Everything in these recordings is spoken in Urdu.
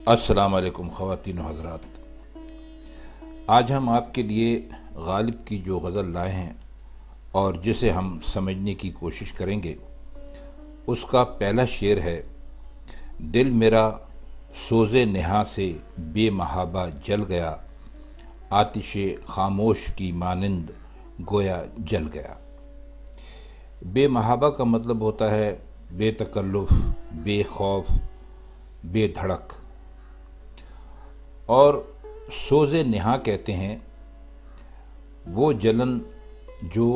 السلام علیکم خواتین و حضرات، آج ہم آپ کے لیے غالب کی جو غزل لائے ہیں اور جسے ہم سمجھنے کی کوشش کریں گے، اس کا پہلا شعر ہے: دل میرا سوز نہا سے بے محابہ جل گیا، آتش خاموش کی مانند گویا جل گیا۔ بے محابہ کا مطلب ہوتا ہے بے تکلف، بے خوف، بے دھڑک، اور سوز نہا کہتے ہیں وہ جلن جو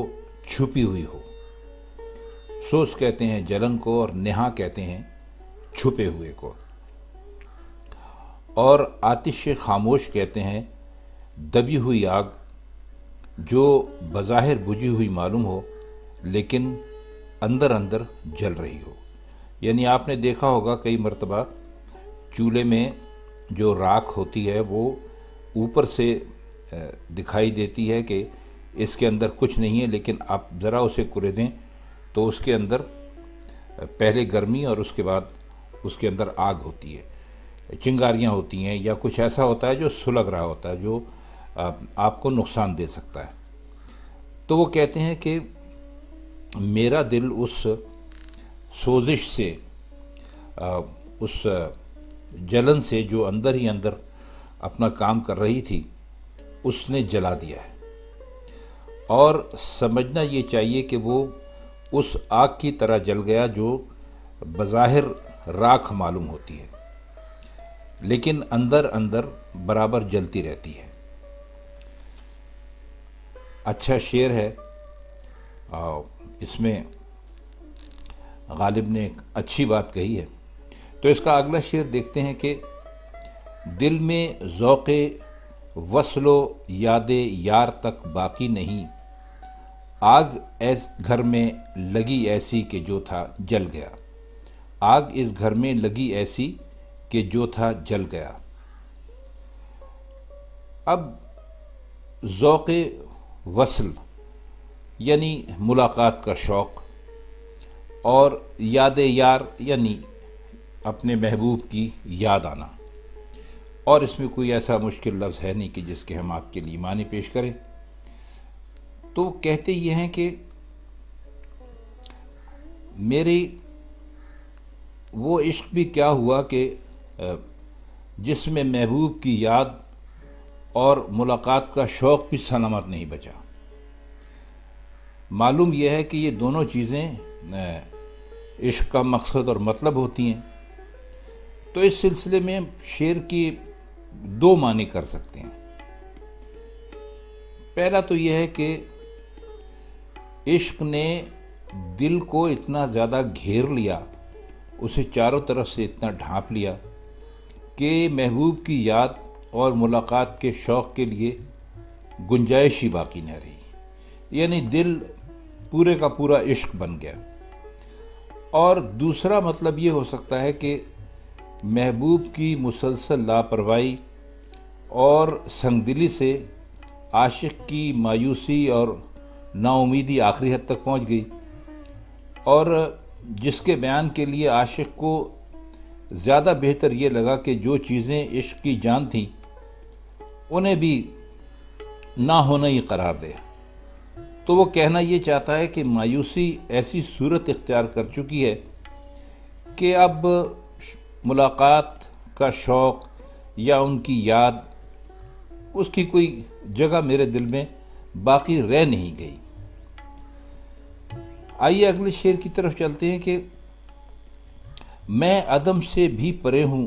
چھپی ہوئی ہو۔ سوز کہتے ہیں جلن کو اور نہا کہتے ہیں چھپے ہوئے کو، اور آتش خاموش کہتے ہیں دبی ہوئی آگ جو بظاہر بجھی ہوئی معلوم ہو لیکن اندر اندر جل رہی ہو۔ یعنی آپ نے دیکھا ہوگا کئی مرتبہ چولہے میں جو راکھ ہوتی ہے وہ اوپر سے دکھائی دیتی ہے کہ اس کے اندر کچھ نہیں ہے، لیکن آپ ذرا اسے کریدیں تو اس کے اندر پہلے گرمی اور اس کے بعد اس کے اندر آگ ہوتی ہے، چنگاریاں ہوتی ہیں، یا کچھ ایسا ہوتا ہے جو سلگ رہا ہوتا ہے، جو آپ کو نقصان دے سکتا ہے۔ تو وہ کہتے ہیں کہ میرا دل اس سوزش سے، اس جلن سے جو اندر ہی اندر اپنا کام کر رہی تھی، اس نے جلا دیا ہے، اور سمجھنا یہ چاہیے کہ وہ اس آگ کی طرح جل گیا جو بظاہر راکھ معلوم ہوتی ہے لیکن اندر اندر برابر جلتی رہتی ہے۔ اچھا شعر ہے، اس میں غالب نے ایک اچھی بات کہی ہے۔ تو اس کا اگلا شعر دیکھتے ہیں کہ دل میں ذوق وصل و یاد یار تک باقی نہیں، آگ اس گھر میں لگی ایسی کہ جو تھا جل گیا، آگ اس گھر میں لگی ایسی کہ جو تھا جل گیا۔ اب ذوق وصل یعنی ملاقات کا شوق، اور یاد یار یعنی اپنے محبوب کی یاد آنا، اور اس میں کوئی ایسا مشکل لفظ ہے نہیں کہ جس کے ہم آپ کے لیے معنی پیش کریں۔ تو کہتے یہ ہیں کہ میری وہ عشق بھی کیا ہوا کہ جس میں محبوب کی یاد اور ملاقات کا شوق بھی سلامت نہیں بچا۔ معلوم یہ ہے کہ یہ دونوں چیزیں عشق کا مقصد اور مطلب ہوتی ہیں۔ تو اس سلسلے میں شعر کی دو معنی کر سکتے ہیں۔ پہلا تو یہ ہے کہ عشق نے دل کو اتنا زیادہ گھیر لیا، اسے چاروں طرف سے اتنا ڈھانپ لیا کہ محبوب کی یاد اور ملاقات کے شوق کے لیے گنجائش ہی باقی نہ رہی، یعنی دل پورے کا پورا عشق بن گیا۔ اور دوسرا مطلب یہ ہو سکتا ہے کہ محبوب کی مسلسل لاپرواہی اور سنگ دلی سے عاشق کی مایوسی اور نا امیدی آخری حد تک پہنچ گئی، اور جس کے بیان کے لیے عاشق کو زیادہ بہتر یہ لگا کہ جو چیزیں عشق کی جان تھیں انہیں بھی نہ ہونا ہی قرار دے۔ تو وہ کہنا یہ چاہتا ہے کہ مایوسی ایسی صورت اختیار کر چکی ہے کہ اب ملاقات کا شوق یا ان کی یاد، اس کی کوئی جگہ میرے دل میں باقی رہ نہیں گئی۔ آئیے اگلے شعر کی طرف چلتے ہیں کہ میں عدم سے بھی پرے ہوں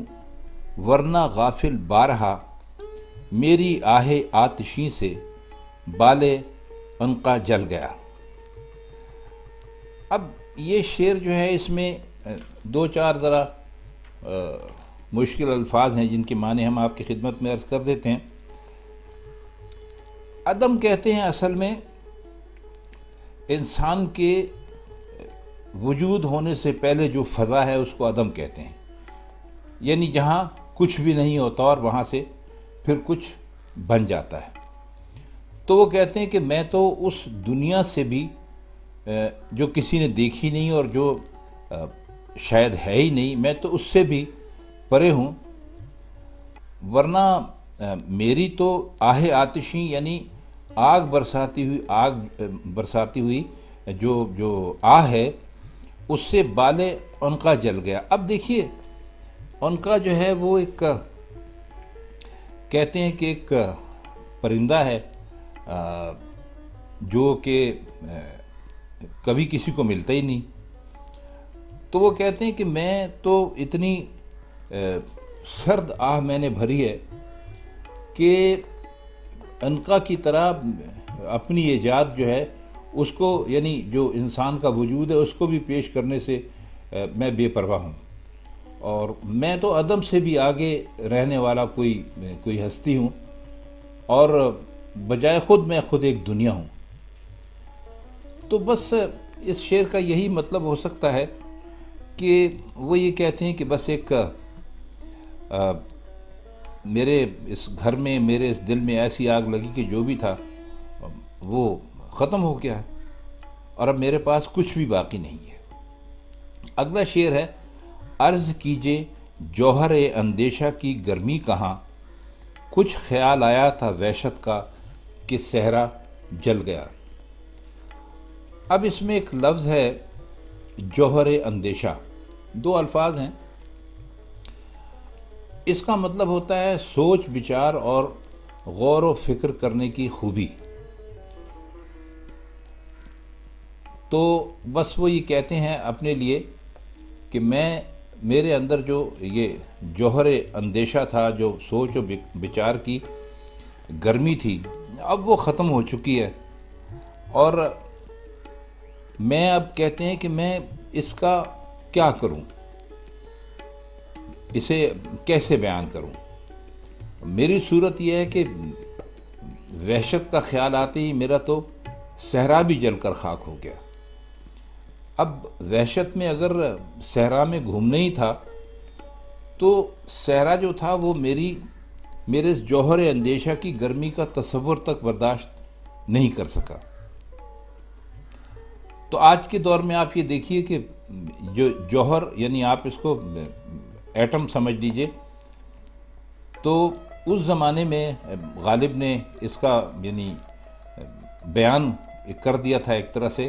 ورنہ غافل بارہا، میری آہ آتشیں سے بالے عنقا جل گیا۔ اب یہ شعر جو ہے اس میں دو چار ذرا مشکل الفاظ ہیں جن کے معنی ہم آپ کی خدمت میں عرض کر دیتے ہیں۔ عدم کہتے ہیں اصل میں انسان کے وجود ہونے سے پہلے جو فضا ہے اس کو عدم کہتے ہیں، یعنی جہاں کچھ بھی نہیں ہوتا اور وہاں سے پھر کچھ بن جاتا ہے۔ تو وہ کہتے ہیں کہ میں تو اس دنیا سے بھی جو کسی نے دیکھی نہیں اور جو شاید ہے ہی نہیں، میں تو اس سے بھی پرے ہوں ورنہ میری تو آہ آتشی یعنی آگ برساتی ہوئی جو آہ ہے اس سے بالے عنقا جل گیا۔ اب دیکھیے عنقا جو ہے وہ ایک کہتے ہیں کہ ایک پرندہ ہے جو کہ کبھی کسی کو ملتا ہی نہیں، تو وہ کہتے ہیں کہ میں تو اتنی سرد آہ میں نے بھری ہے کہ عنقا کی طرح اپنی ایجاد جو ہے اس کو، یعنی جو انسان کا وجود ہے اس کو بھی پیش کرنے سے میں بے پرواہ ہوں، اور میں تو عدم سے بھی آگے رہنے والا کوئی ہستی ہوں، اور بجائے خود میں خود ایک دنیا ہوں۔ تو بس اس شعر کا یہی مطلب ہو سکتا ہے کہ وہ یہ کہتے ہیں کہ بس ایک میرے اس گھر میں، میرے اس دل میں ایسی آگ لگی کہ جو بھی تھا وہ ختم ہو گیا ہے، اور اب میرے پاس کچھ بھی باقی نہیں ہے۔ اگلا شعر ہے، عرض کیجے جوہر اندیشہ کی گرمی کہاں، کچھ خیال آیا تھا وحشت کا کہ صحرا جل گیا۔ اب اس میں ایک لفظ ہے جوہر اندیشہ، دو الفاظ ہیں، اس کا مطلب ہوتا ہے سوچ بچار اور غور و فکر کرنے کی خوبی۔ تو بس وہ یہ کہتے ہیں اپنے لیے کہ میرے اندر جو یہ جوہر اندیشہ تھا، جو سوچ و بچار کی گرمی تھی، اب وہ ختم ہو چکی ہے، اور میں اب کہتے ہیں کہ میں اس کا کیا کروں، اسے کیسے بیان کروں۔ میری صورت یہ ہے کہ وحشت کا خیال آتے ہی میرا تو صحرا بھی جل کر خاک ہو گیا۔ اب وحشت میں اگر صحرا میں گھومنا ہی تھا تو صحرا جو تھا وہ میرے اس جوہر اندیشہ کی گرمی کا تصور تک برداشت نہیں کر سکا۔ تو آج کے دور میں آپ یہ دیکھیے کہ جو جوہر، یعنی آپ اس کو ایٹم سمجھ لیجئے، تو اس زمانے میں غالب نے اس کا یعنی بیان کر دیا تھا ایک طرح سے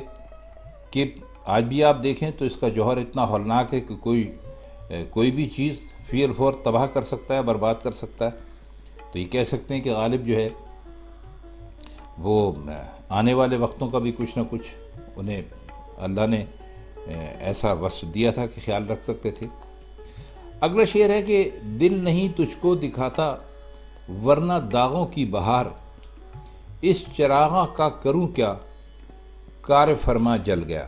کہ آج بھی آپ دیکھیں تو اس کا جوہر اتنا ہولناک ہے کہ کوئی بھی چیز فی الفور تباہ کر سکتا ہے، برباد کر سکتا ہے۔ تو یہ کہہ سکتے ہیں کہ غالب جو ہے وہ آنے والے وقتوں کا بھی کچھ نہ کچھ انہیں اللہ نے ایسا وصف دیا تھا کہ خیال رکھ سکتے تھے۔ اگلا شعر ہے کہ دل نہیں تجھ کو دکھاتا ورنہ داغوں کی بہار، اس چراغاں کا کروں کیا کار فرما جل گیا۔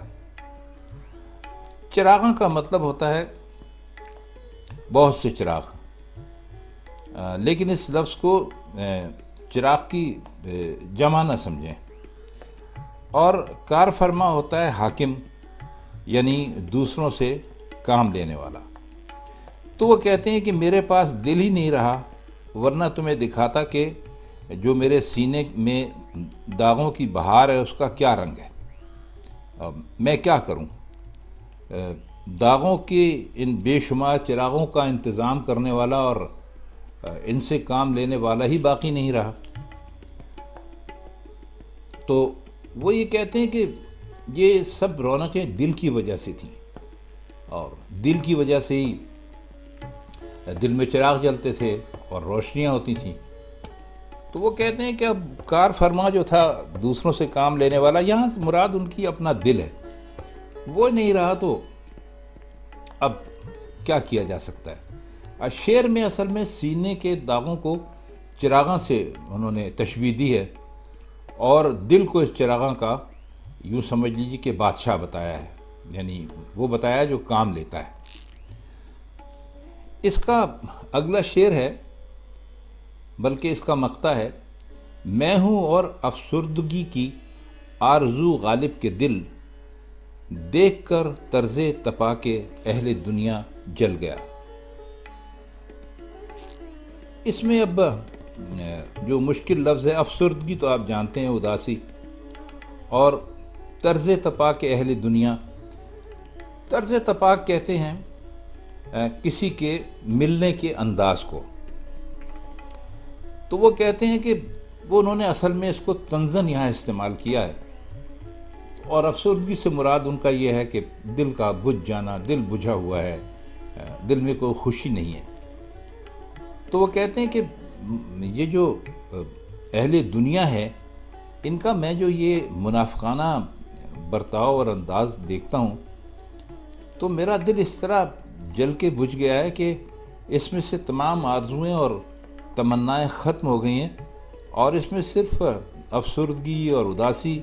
چراغاں کا مطلب ہوتا ہے بہت سے چراغ، لیکن اس لفظ کو چراغ کی جمع نہ سمجھیں، اور کار فرما ہوتا ہے حاکم، یعنی دوسروں سے کام لینے والا۔ تو وہ کہتے ہیں کہ میرے پاس دل ہی نہیں رہا ورنہ تمہیں دکھاتا کہ جو میرے سینے میں داغوں کی بہار ہے اس کا کیا رنگ ہے، میں کیا کروں۔ داغوں کے ان بے شمار چراغوں کا انتظام کرنے والا اور ان سے کام لینے والا ہی باقی نہیں رہا۔ تو وہ یہ کہتے ہیں کہ یہ سب رونقیں دل کی وجہ سے تھیں، اور دل کی وجہ سے ہی دل میں چراغ جلتے تھے اور روشنیاں ہوتی تھیں۔ تو وہ کہتے ہیں کہ اب کار فرما جو تھا دوسروں سے کام لینے والا، یہاں مراد ان کی اپنا دل ہے، وہ نہیں رہا، تو اب کیا کیا جا سکتا ہے۔ شعر میں اصل میں سینے کے داغوں کو چراغاں سے انہوں نے تشبیہ دی ہے، اور دل کو اس چراغاں کا یوں سمجھ لیجیے کہ بادشاہ بتایا ہے، یعنی وہ بتایا جو کام لیتا ہے۔ اس کا اگلا شعر ہے، بلکہ اس کا مقطع ہے، میں ہوں اور افسردگی کی آرزو غالب کے دل، دیکھ کر طرز تپا کے اہل دنیا جل گیا۔ اس میں اب جو مشکل لفظ ہے افسردگی، تو آپ جانتے ہیں اداسی، اور طرز تپا کے اہل دنیا، طرز تپاک کہتے ہیں کسی کے ملنے کے انداز کو، تو وہ کہتے ہیں کہ وہ انہوں نے اصل میں اس کو طنزاً یہاں استعمال کیا ہے، اور افسردگی سے مراد ان کا یہ ہے کہ دل کا بجھ جانا، دل بجھا ہوا ہے، دل میں کوئی خوشی نہیں ہے۔ تو وہ کہتے ہیں کہ یہ جو اہل دنیا ہے، ان کا میں جو یہ منافقانہ برتاؤ اور انداز دیکھتا ہوں تو میرا دل اس طرح جل کے بجھ گیا ہے کہ اس میں سے تمام آرزوئیں اور تمنائیں ختم ہو گئی ہیں، اور اس میں صرف افسردگی اور اداسی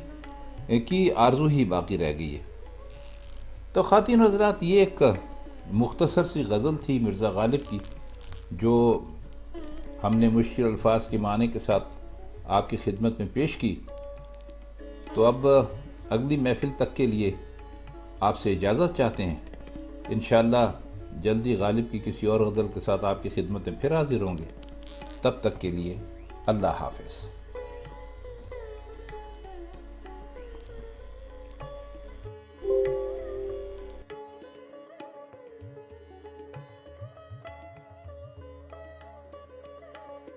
کی آرزو ہی باقی رہ گئی ہے۔ تو خواتین حضرات، یہ ایک مختصر سی غزل تھی مرزا غالب کی، جو ہم نے مشکل الفاظ کے معنی کے ساتھ آپ کی خدمت میں پیش کی۔ تو اب اگلی محفل تک کے لیے آپ سے اجازت چاہتے ہیں۔ انشاءاللہ جلدی غالب کی کسی اور غزل کے ساتھ آپ کی خدمت میں پھر حاضر ہوں گے۔ تب تک کے لیے اللہ حافظ۔